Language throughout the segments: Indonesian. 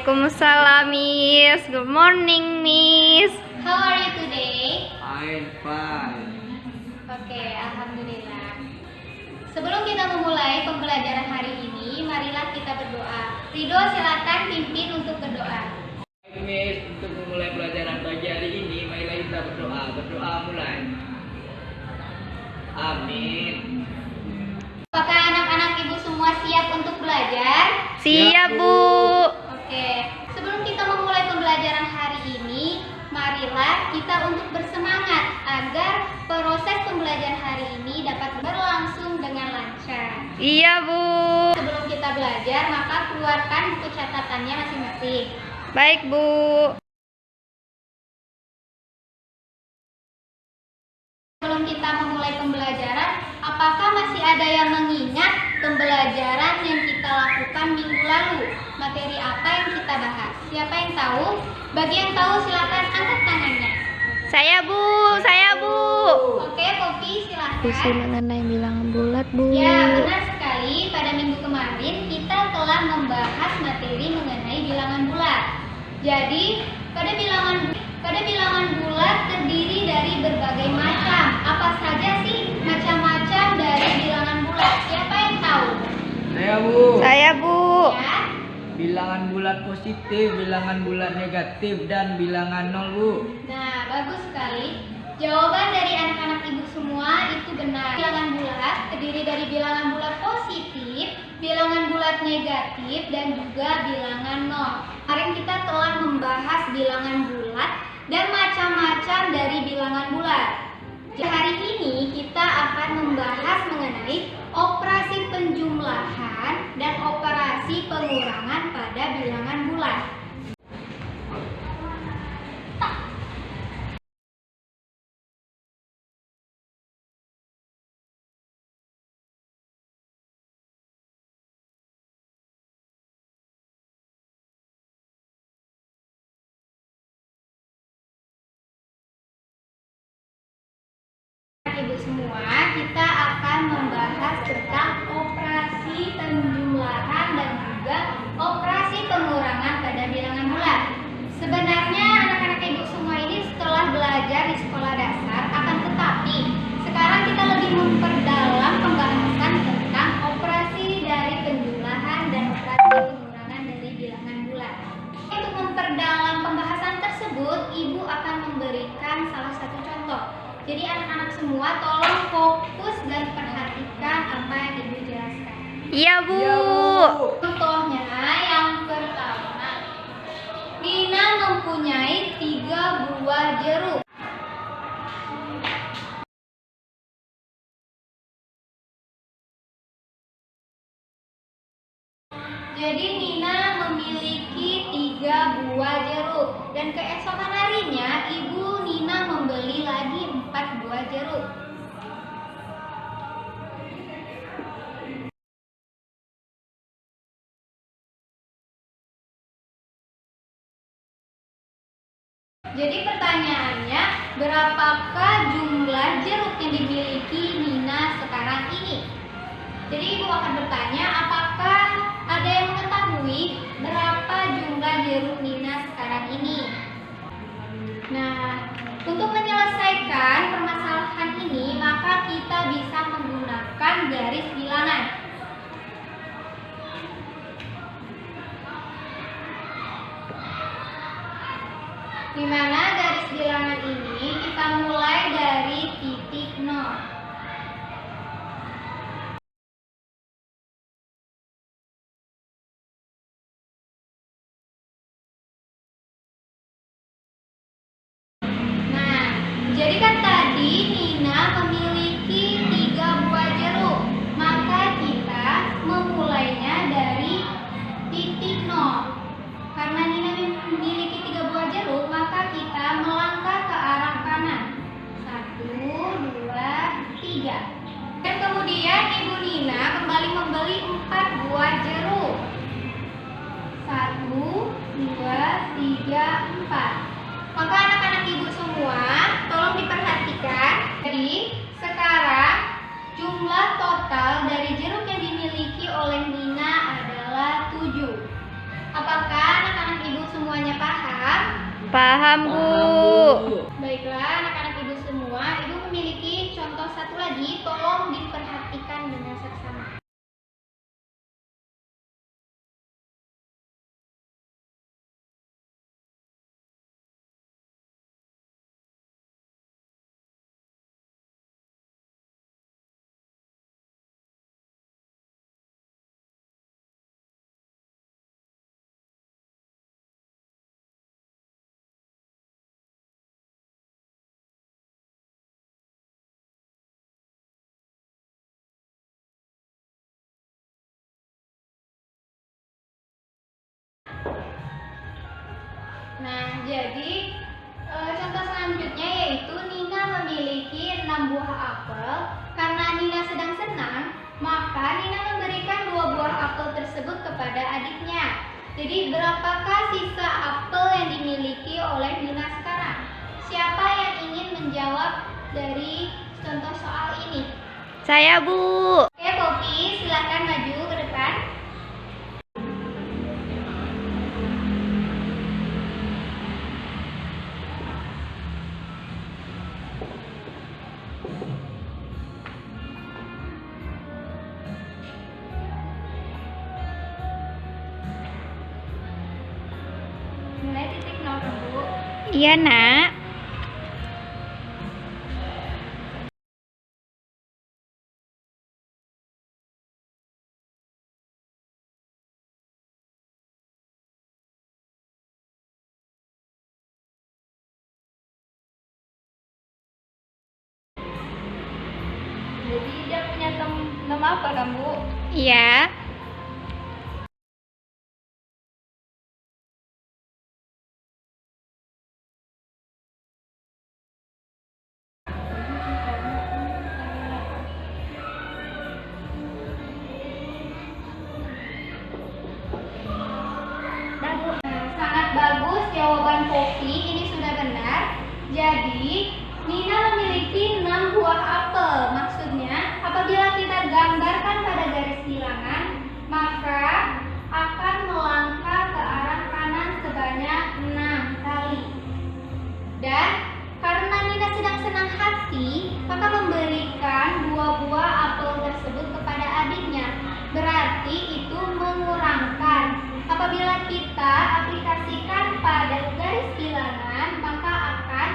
Waalaikumsalam, Miss. Good morning, Miss. How are you today? I'm fine. Oke, alhamdulillah. Sebelum kita memulai pembelajaran hari ini, marilah kita berdoa. Ridho, silakan pimpin untuk berdoa. Baik, Miss, untuk memulai pelajaran pagi hari ini, marilah kita berdoa. Berdoa mulai. Amin. Apakah anak-anak ibu semua siap untuk belajar? Siap, Bu. Oke, sebelum kita memulai pembelajaran hari ini, marilah kita untuk bersemangat agar proses pembelajaran hari ini dapat berlangsung dengan lancar. Iya, Bu. Sebelum kita belajar, maka keluarkan buku catatannya masing-masing. Baik, Bu. Sebelum kita memulai pembelajaran, apakah masih ada yang mengingat pembelajaran yang kita lakukan minggu lalu? Materi apa yang kita bahas? Siapa yang tahu? Bagi yang tahu silakan angkat tangannya. Saya, Bu. Saya, Bu. Oke, Poppy Puisi silakan. mengenai bilangan bulat, Bu. Ya, benar sekali. Pada minggu kemarin kita telah membahas materi mengenai bilangan bulat. Jadi, pada bilangan bulat terdiri dari berbagai macam. Apa saja sih macam-macam dari bilangan bulat? Siapa yang tahu? Saya, Bu. Saya, Bu. Ya. Bilangan bulat positif, bilangan bulat negatif, dan bilangan nol, Bu. Nah, bagus sekali. Jawaban dari anak-anak ibu semua itu benar. Bilangan bulat terdiri dari bilangan bulat positif, bilangan bulat negatif, dan juga bilangan nol. Kemarin kita telah membahas bilangan bulat dan macam-macam dari bilangan bulat. Jadi hari ini kita akan membahas mengenai operasi penjumlahan dan operasi pengurangan pada bilangan bulat. Ibu semua, kita akan membahas tentang operasi penjumlahan dan juga operasi pengurangan pada bilangan bulat. Sebenarnya anak-anak ibu semua ini setelah belajar di sekolah dasar, akan tetapi sekarang kita lebih memperdalam pembahasan tentang operasi dari penjumlahan dan operasi pengurangan dari bilangan bulat. Untuk memperdalam pembahasan tersebut, ibu akan memberikan salah satu contoh. Jadi anak-anak semua tolong fokus dan perhatikan apa yang ibu jelaskan. Iya, Bu. Iya, Bu. Contohnya yang pertama, Nina mempunyai 3 buah jeruk. Jadi Nina memiliki 3 buah jeruk dan keesokan harinya ibu Nina membeli lagi 4 buah jeruk. Jadi pertanyaannya, berapakah jumlah jeruk yang dimiliki Nina sekarang ini? Jadi ibu akan bertanya, apakah ada yang mengetahui berapa jumlah jeruk Nina sekarang ini? Nah, untuk menyelesaikan permasalahan ini, maka kita bisa menggunakan garis bilangan. Di mana garis bilangan ini kita mulai dari titik 0. Nah, jadi kan tadi Nina memiliki 3 buah jeruk, maka kita memulainya dari titik 0. Karena Nina memiliki 3 buah jeruk, maka kita melangkah ke arah kanan. 1, 2, 3. Dan kemudian ibu Nina kembali membeli 4 buah jeruk. 1, 2, 3, 4. Maka anak-anak ibu semua, tolong diperhatikan. Jadi, sekarang jumlah total dari jeruk yang dimiliki oleh Nina adalah 7. Apakah anak-anak Paham, Bu. Baiklah anak-anak ibu semua, ibu memiliki contoh satu lagi, tolong diperhatikan dengan seksama. Nah, jadi contoh selanjutnya yaitu Nina memiliki 6 buah apel. Karena Nina sedang senang, maka Nina memberikan 2 buah apel tersebut kepada adiknya. Jadi berapakah sisa apel yang dimiliki oleh Nina sekarang? Siapa yang ingin menjawab dari contoh soal ini? Saya, Bu. Oke, Poppy, silakan maju ke depan. Mulai titik 0, Bu. Iya, Nak. Jadi dia punya nama apa kan, Bu? Iya. Sangat bagus jawaban Poppy, ini sudah benar. Jadi Nina memiliki 6 buah apel. Maksudnya apabila kita gambarkan pada garis bilangan, maka akan melangkah ke arah kanan sebanyak 6 kali. Dan karena Nina sedang senang hati, maka memberikan 2 buah apel tersebut kepada adiknya. Berarti itu mengurangkan. Apabila kita aplikasikan pada garis bilangan, maka akan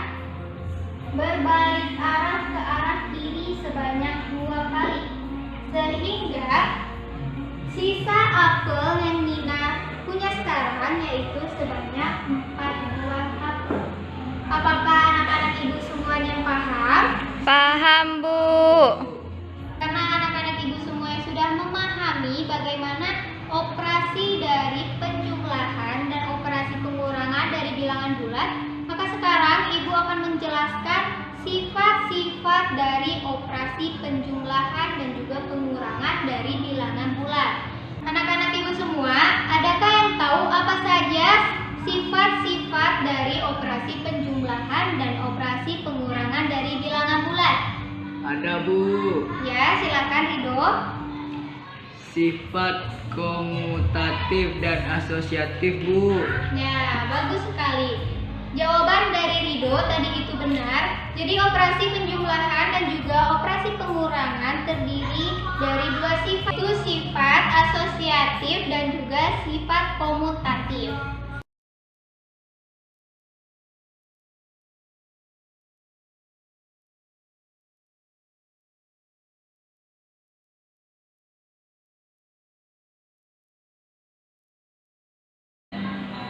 berbalik arah ke arah kiri sebanyak 2 kali. Sehingga sisa apel yang Nina punya sekarang yaitu sebanyak 4 buah apel. Apakah anak-anak ibu semuanya paham? Paham, Bu. Karena anak-anak ibu semuanya sudah memahami bagaimana operasi dari penjumlahan dan operasi pengurangan dari bilangan bulat, maka sekarang ibu akan menjelaskan sifat-sifat dari operasi penjumlahan dan juga pengurangan dari bilangan bulat. Anak-anak ibu semua, adakah yang tahu apa saja sifat-sifat dari operasi penjumlahan dan operasi pengurangan dari bilangan bulat? Ada, Bu. Ya, silakan Rido. Sifat komutatif dan asosiatif, Bu. Ya, bagus sekali. Jawaban dari Rido tadi itu benar. Jadi operasi penjumlahan dan juga operasi pengurangan terdiri dari 2 sifat, itu sifat asosiatif dan juga sifat komutatif.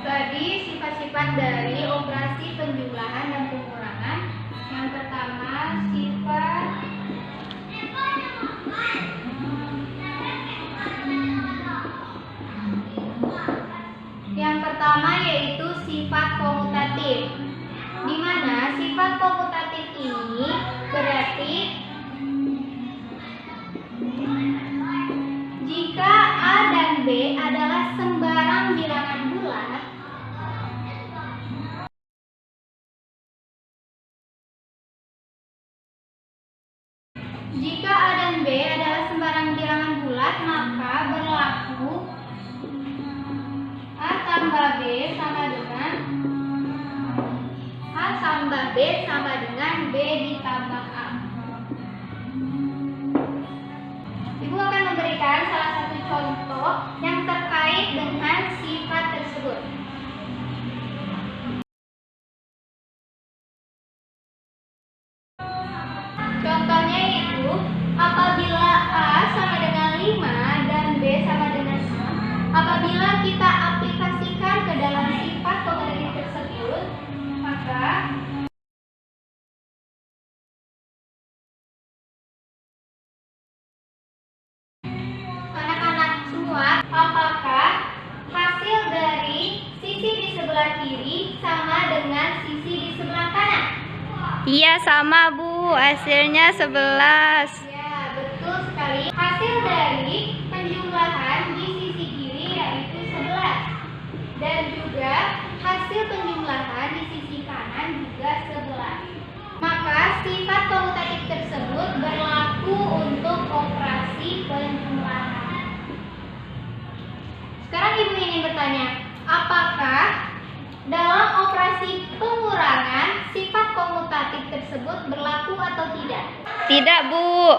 Tadi sifat-sifat dari operasi penjumlahan dan pengurangan. Yang pertama sifat yaitu sifat komutatif. Di mana sifat komutatif ini berarti jika A dan B adalah sembarang bilangan bulat, jika A dan B adalah sembarang bilangan bulat, maka berlaku A tambah B sama dengan B sama dengan B ditambah A. Ibu akan memberikan salah satu contoh yang terkait dengan sifat tersebut. Contohnya yaitu apabila A sama dengan 5 dan B sama dengan 6, apabila kita aplikasikan ke dalam sifat komutatif tersebut, maka anak-anak semua, apakah hasil dari sisi di sebelah kiri sama dengan sisi di sebelah kanan? Iya sama Bu, hasilnya 11. Ya, betul sekali. Hasil dari penjumlahan di sisi kiri yaitu 11. Dan juga hasil penjumlahan di sisi kanan juga 11. Maka sifat komutatif tersebut berlaku untuk operasi penjumlahan. Sekarang Ibu ingin bertanya, apakah dalam operasi pengurangan sifat komutatif tersebut berlaku atau tidak? Tidak Bu.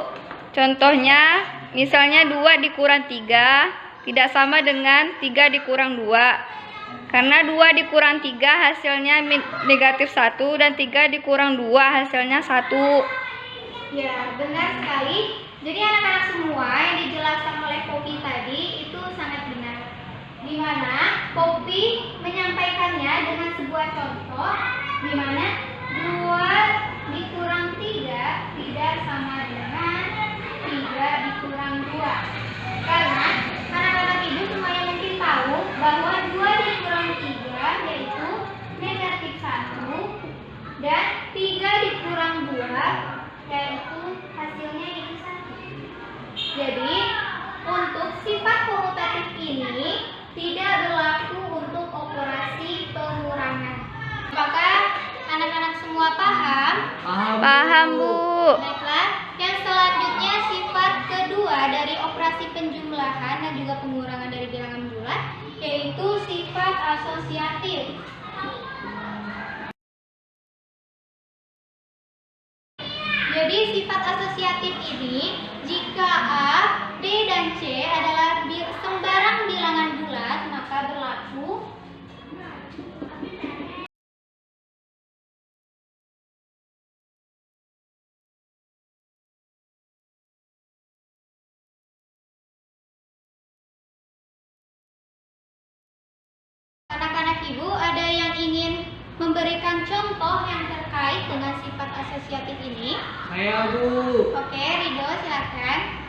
Contohnya misalnya 2 dikurang 3 tidak sama dengan 3 dikurang 2. Karena 2 dikurang 3 hasilnya negatif 1 dan 3 dikurang 2 hasilnya 1. Ya, benar sekali. Jadi anak-anak semua yang dijelaskan oleh Poppy tadi itu sangat benar. Di mana Poppy menyampaikannya dengan sebuah contoh di mana 2 dikurang 3 tidak sama dengan 3 dikurang 2. Karena anak-anak ibu semuanya mungkin tahu bahwa 2 dikurang 3 yaitu negatif 1 dan 3 dikurang 2 yaitu hasilnya yaitu 1. Jadi untuk sifat komutatif ini tidak berlaku untuk operasi pengurangan. Apakah anak-anak semua paham? Paham Bu. Baiklah, yang selanjutnya sifat kedua dari operasi penjumlahan dan juga pengurangan dari bilangan bulat yaitu sifat asosiatif. Jadi sifat asosiatif ini jika A, B, dan C adalah sembarang bilangan bulat maka berlaku anak-anak ibu ada yang ingin memberikan contoh yang terkait dengan sifat asosiatif ini? Saya Bu. Oke, Ridho silakan.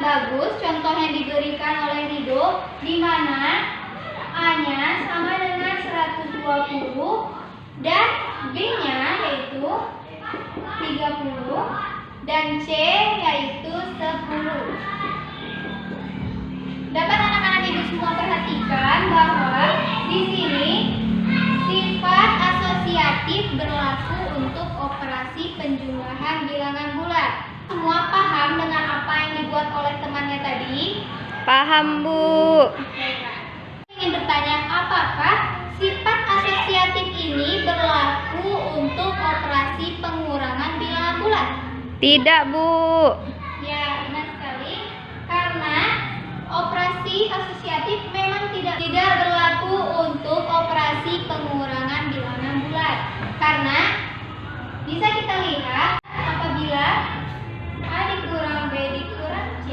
Bagus, contoh yang diberikan oleh Ridho di mana A-nya sama dengan 120 dan B-nya yaitu 30 dan C yaitu 10. Dapat anak-anak ibu semua perhatikan bahwa di sini sifat asosiatif berlaku untuk operasi penjumlahan bilangan bulat. Semua paham dengan apa yang dibuat oleh temannya tadi? Paham Bu. Ingin bertanya, apakah sifat asosiatif ini berlaku untuk operasi pengurangan bilangan bulat? Tidak Bu. Ya, benar sekali. Karena operasi asosiatif memang tidak berlaku untuk operasi pengurangan bilangan bulat. Karena bisa kita lihat apabila A dikurang B dikurang C,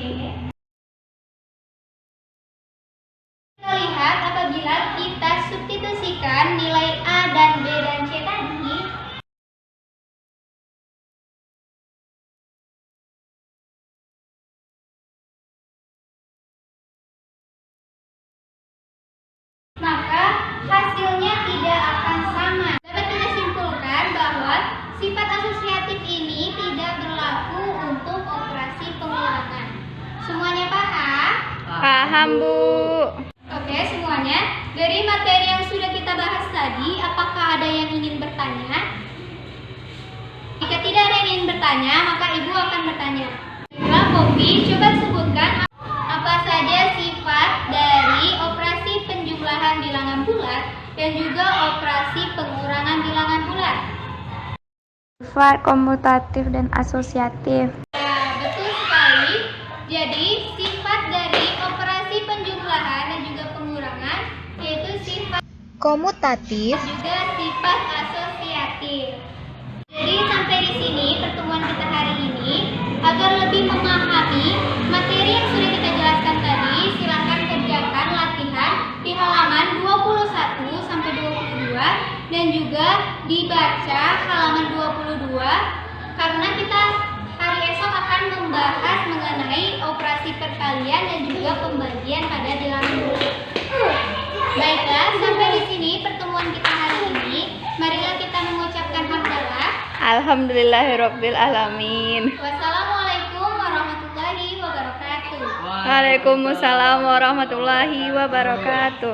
kita lihat apabila kita substitusikan nilai A dan B dan C tadi, Bu. Oke semuanya, dari materi yang sudah kita bahas tadi, apakah ada yang ingin bertanya? Jika tidak ada yang ingin bertanya, maka Ibu akan bertanya. Baiklah, Poppy, coba sebutkan apa saja sifat dari operasi penjumlahan bilangan bulat dan juga operasi pengurangan bilangan bulat. Sifat komutatif dan asosiatif. Nah, betul sekali. Jadi, sifat dari operasi penjumlahan dan juga pengurangan yaitu sifat Komutatif. juga sifat asosiatif. Jadi sampai di sini pertemuan kita hari ini. Agar lebih memahami materi yang sudah kita jelaskan tadi, silakan kerjakan latihan di halaman 21 sampai 22 dan juga dibaca halaman 22 karena kita hari esok akan membahas mengenai operasi perkalian dan juga pembagian pada bilangan bulat. Baiklah, sampai di sini pertemuan kita hari ini. Marilah kita mengucapkan hamdalah. Alhamdulillahirabbil alamin. Wassalamualaikum warahmatullahi wabarakatuh. Waalaikumsalam warahmatullahi wabarakatuh.